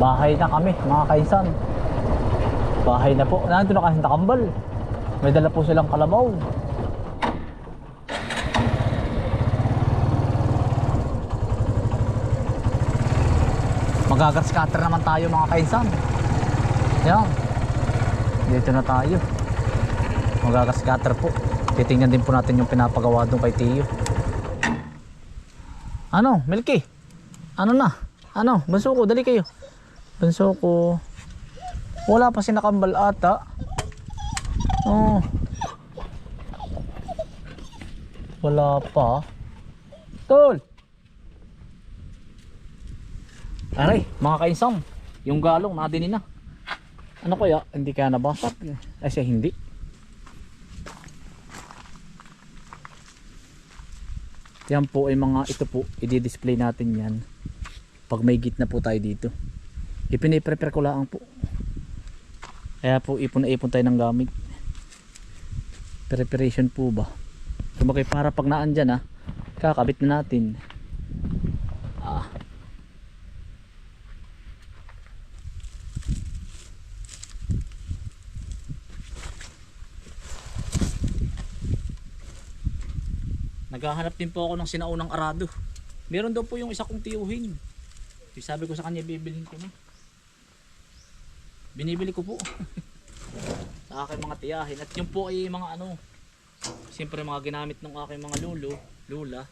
Bahay na kami mga kaisan. Bahay na po. Nandito na kasi nakambal. May dala po silang kalabaw. Magagas cutter naman tayo mga kaisan. Yan. Dito na tayo. Magagas cutter po. Titingnan din po natin yung pinapagawa doon kay Tiyo. Ano, Milky? Ano na? Ano, bunso ko, dali kayo. Bunso ko. Wala pa si nakambal ata. Oh. Wala pa. Tol. Aray, mga kainsang, yung galong nadinin na. Ano kaya? Hindi kaya nabasag? Ay siya hindi. Yan po ay mga ito po, i-display natin yan. Pag may gitna po tayo dito. Ipiniprepare ko lang po. Kaya po ipon na ipon tayo ng gamit. Preparation po ba? Kumagay para pag naan dyan kakabit na natin. Naghahanap din po ako ng sinaunang arado. Meron daw po yung isa kong tiyuhin. Sabi ko sa kanya bibilhin ko na. Binibili ko po. Sa aking mga tiyahin. At yung po ay mga ano, siyempre mga ginamit ng aking mga lula.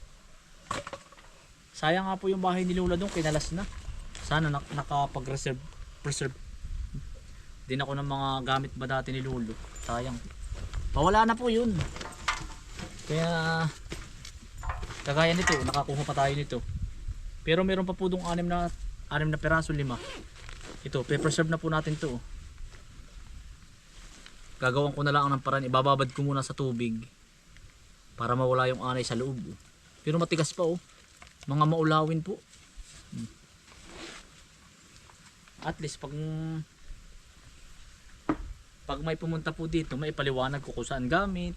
Sayang nga po yung bahay ni Lola doon, kinalas na. Sana preserve din ako ng mga gamit ba dati ni Lolo. Sayang. Pawala na po yun. Kaya kagaya nito, nakakuha pa tayo nito. Pero meron pa po dong 6 na peraso, 5. Ito, pe-preserve na po natin to. Gagawin ko na lang ng paraan, ibababad ko muna sa tubig para mawala yung anay sa loob. Pero matigas pa mga maulawin po. At least pag may pumunta po dito, may ipaliwanag ko kung saan gamit.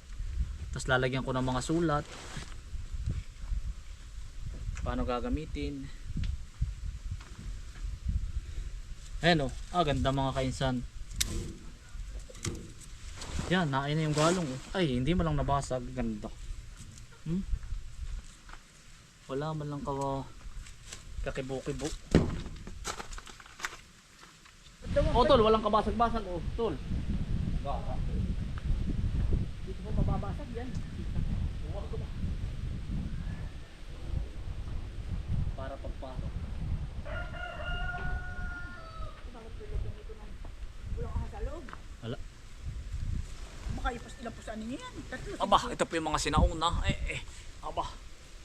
Tapos lalagyan ko ng mga sulat. Paano gagamitin. Ayan ganda mga kainsan. Yan, nain na yung galong Ay, hindi mo lang nabasag. Ganda. Wala man lang kakibo-kibo. Tol, walang kabasag-basag tol. Dito mo mababasag yan. Para pagpasok. Wala. Baka ilang pusaan ninyo yan. Aba, ito po yung mga sinauna. Aba,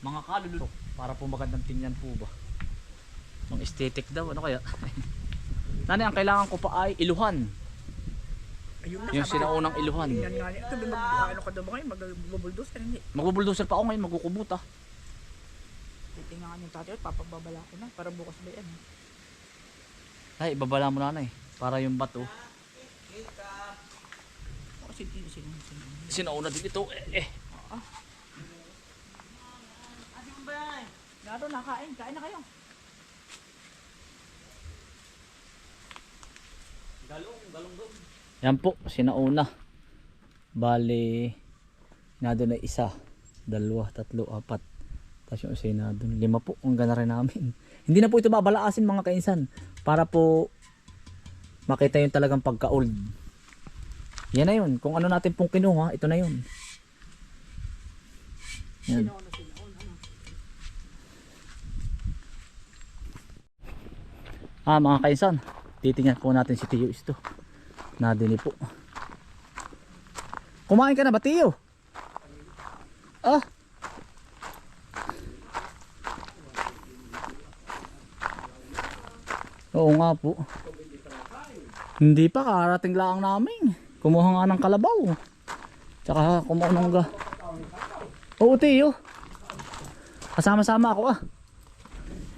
mga kaluluto. Para po magandang tingnan po ba. Ang aesthetic daw, ano kaya? Nanay, ang kailangan ko pa ay iluhan. Yung sinaunang iluhan. Ito, ano ka daw ba ngayon? Magbubuldoser, hindi? Magbubuldoser pa ako ngayon, magkukubot Titingnan yung tatay, papababala ko na para bukas ba yan. Ay, ibabala mo nanay. Para yung bato. Sinauna din ito. Ate mo ba yan? Gato, nakain. Kain na kayo. Galong. Yan po, sinauna. Bali, nga doon ay 1, 2, 3, 4. Tapos yung isa na doon, 5 po. Ang gana rin namin. Hindi na po ito babalaasin mga kainsan. Para po makita yung talagang pagka-old. Yan na yun. Kung ano natin pong kinuha, ito na yun. Yan. Mga kainsan, titingnan po natin si Tiyo ito. Nadini po. Kumain ka na ba, Tiyo? Oo nga po. Hindi pa, karating lang namin. Kumuha nga ng kalabaw. Tsaka kumuha ng Oo, Tiyo. Kasama-sama ako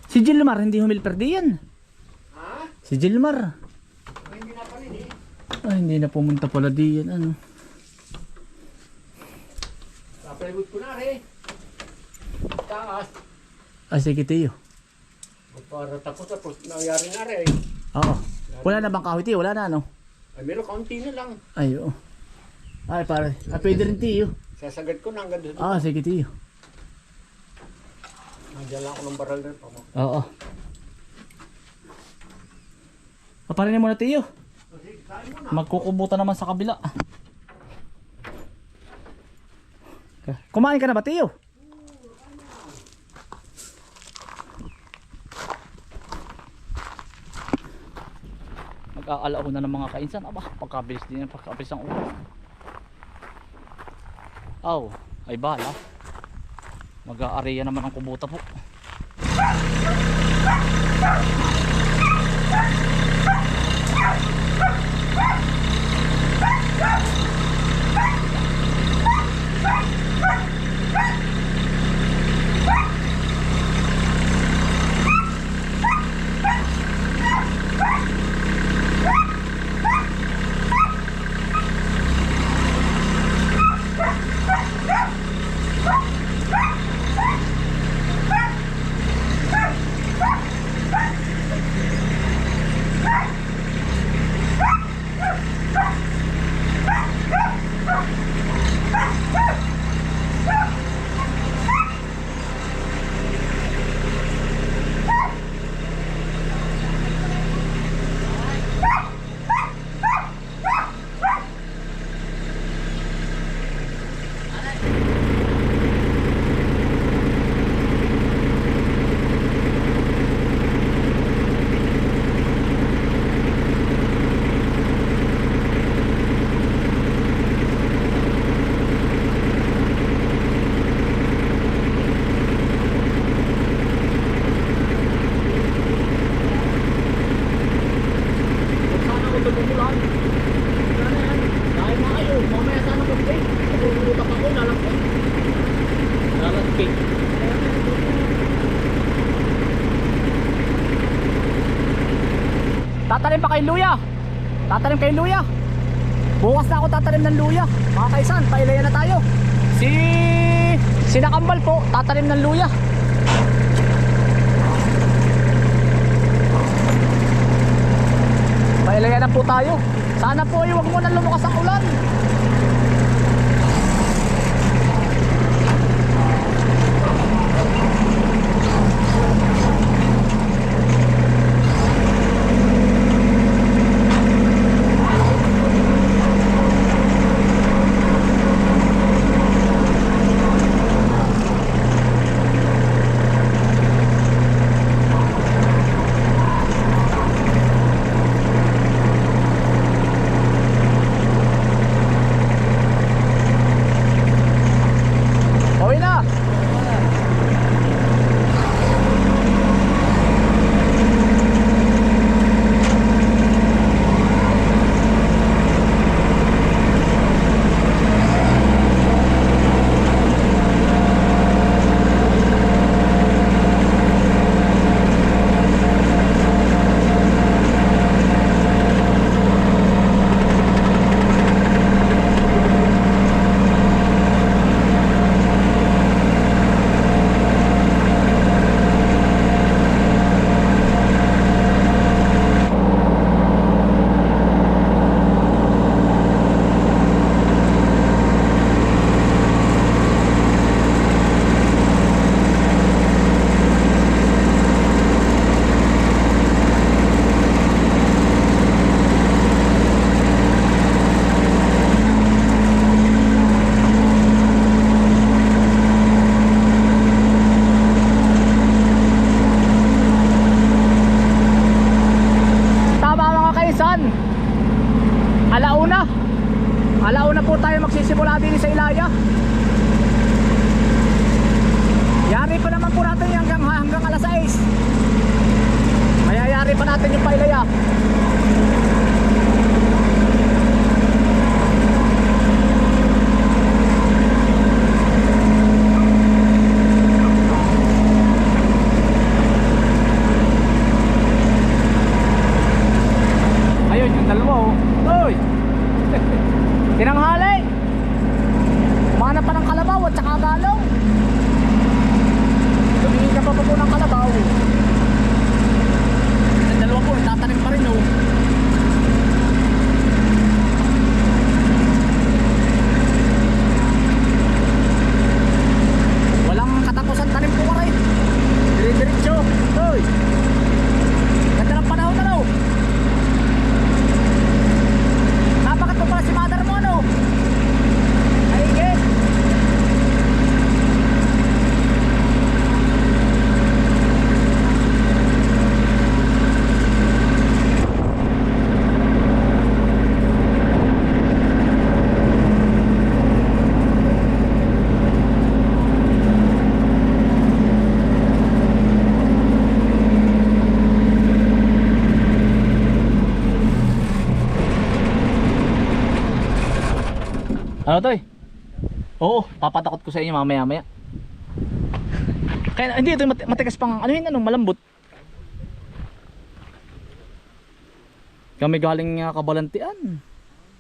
Si Gilmar, hindi humilper diyan. Si Gilmar. Hindi na pumunta pala diyan. Plywood ko na rin. Taas. Sige Tiyo. Para tapos nangyari na rin. Oo. Wala na bang kahoy tiyo? Wala na ano? Ay, meron kaunti na lang. Ay, oo. Ay, pare. Ah, pwede rin tiyo. Sasagad ko na hanggang doon. Ah, sige tiyo. Nandiyan lang ako ng baral rin pa mo. Oo. Paparin mo na tiyo. Magkukubutan naman sa kabila. Kumain ka na ba tiyo? Mag-aalaw na ng mga kainsan. Aba, pagkabilis din yan, pagkabilis ang ulo. Aw, ay bala. Mag-aareya naman ang kubuta po. Tatanim pa kay luya. Tatanim kay luya. Bukas na ako tatanim ng luya. Mga kaisan, pailaya na tayo. Si Nakambal po, tatanim ng luya. Pailaya na po tayo. Sana po ay huwag mo na lumukas ang ulan. Alauna po tayo magsisimula din sa Ilaya. Yari pa naman po natin hanggang alas 6. Mayayari pa natin yung Pailaya. Ayun yung dalawa oh. Uy! Tinanghali. Mana pa ng kalabaw at saka galong. Tumingin ka pa po ng kalabaw. Ang dalawa po, Ano to eh? Oo, papatakot ko sa inyo mamaya-maya. Kaya hindi ito matigas pang ano yun, malambot. Kami galing Kabalantian.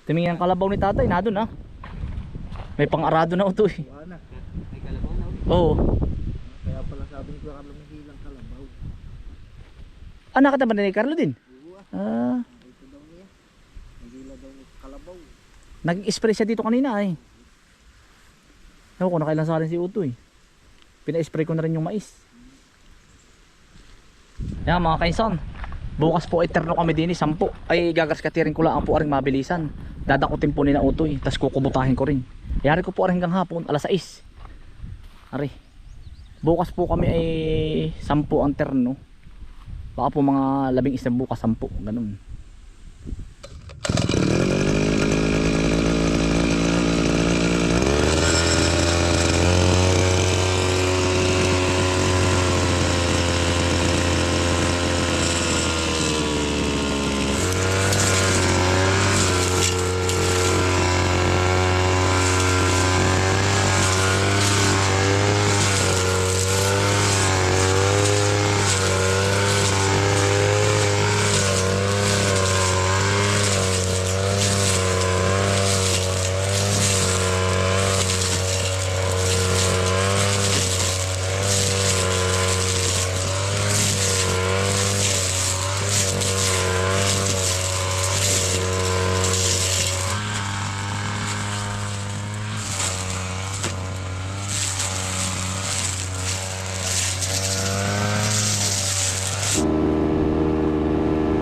Tumingin ang kalabaw ni tatay na doon ah. May pang-arado na ito eh. May kalabaw na ulit. Oo. Kaya pala sabi ni Kuya Carlo may hilang kalabaw. Ah, nakita ba ni Carlo din? Ah, Ito daw niya. May hila daw ni kalabaw. nag-spray siya dito kanina eh. Ewan ko, nakailan sa rin si Uto eh. Pina-spray ko na rin yung mais. Yan mga kaisan. Bukas po eterno kami din 10. Ay gagaskatirin ko lang po aring mabilisan. Dadakutin po ni na Uto eh. Tapos kukubutahin ko rin. Yari ko po aring hanggang hapon, alas 6. Ari. Bukas po kami ay 10 ang terno. Baka po mga 11 bukas 10. Ganun.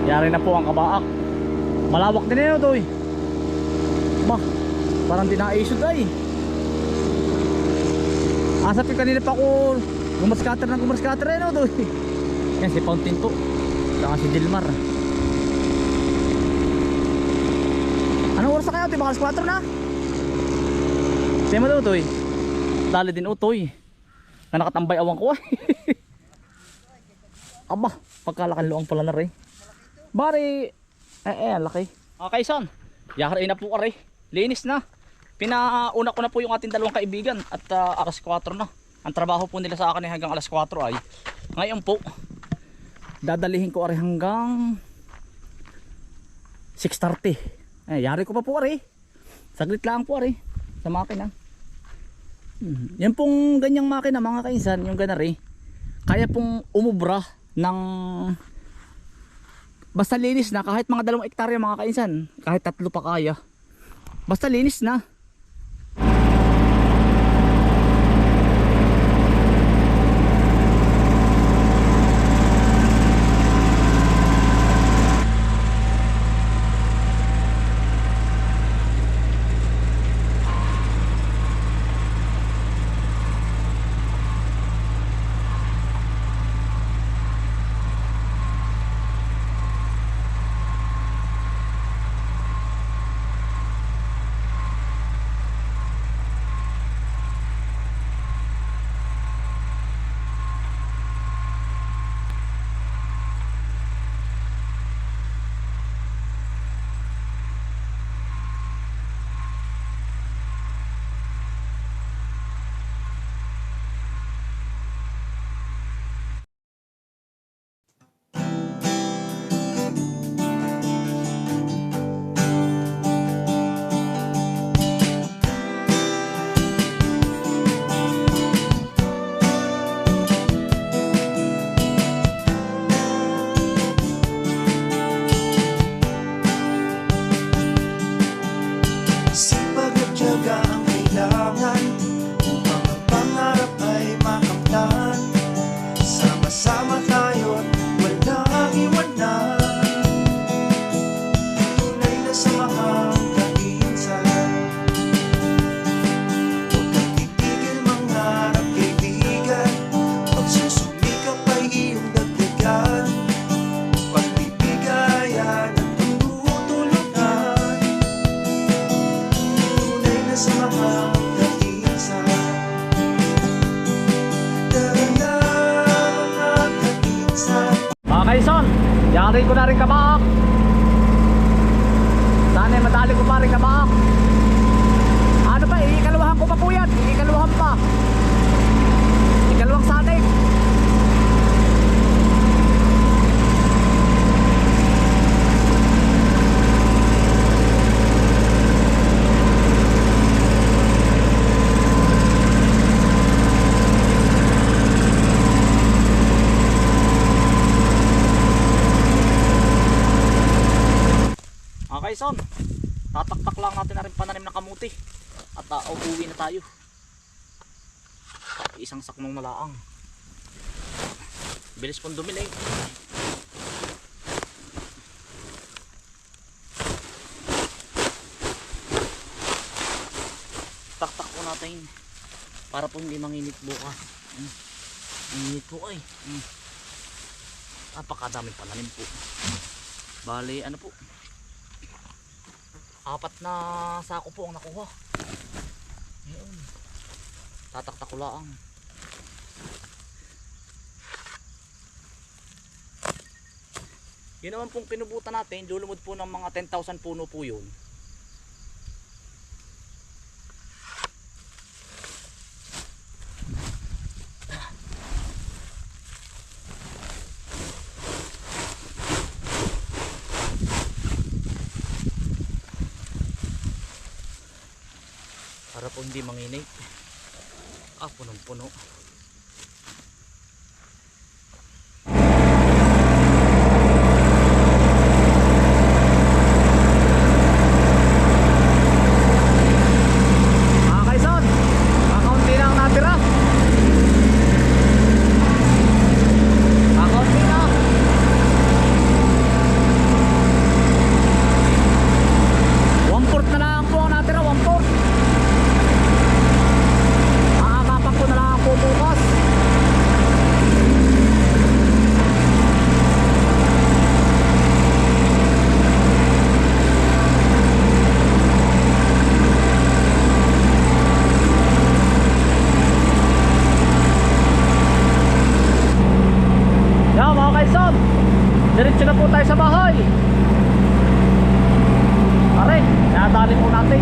Yari na po ang kabaak. Malawak din yun ito eh. Bah, parang di na-isod ay. Asap yung kanina pa ko gumaskater ng gumaskater yun ito eh. Yan si Fountain po. Saka si Dilmar. Anong oras na kayo? Baka alas 4 na. Tema daw ito eh. Dali din utoy. Na nakatambay awang ko ay. Aba, pagkalakan luang pala na rin. Bari, laki. Okay son, yari na po kare. Linis na. Pinauna ko na po yung ating dalawang kaibigan. At alas 4 na. Ang trabaho po nila sa akin ay hanggang alas 4 ay. Ngayon po, dadalihin ko kare hanggang 6:30. Yari ko pa po kare. Saglit lang po kare. Sa makina. Yan pong ganyang makina mga kainsan. Yung ganari. Kaya pong umubra ng basta linis na kahit mga 2 hektarya mga kainsan, kahit 3 pa kaya, basta linis na. Yari ko na rin kabaak. Sana madali ko pa rin kabaak. Ano ba Makauwi na tayo. Isang sakmong nalaang. Bilis pong dumili. Taktak po natin para po hindi manginit bukas. Init po ay. Napakadaming palalim po. Bali ano po, 4 na sako po ang nakuha. Ayun. Tataktak ko lang. Yun naman pong pinubutan natin, lulumod po ng mga 10,000 puno po yun. Para po hindi manginit. Punong puno. Mga kaisan, kakaunti na ang natira. Kakaunti na. One-fourth na lang po ang natira, one-fourth. Makakapak ko na lang ako bukas. Yan mga kaisan, diretso na po tayo sa bahay. Pare, nakadali po natin.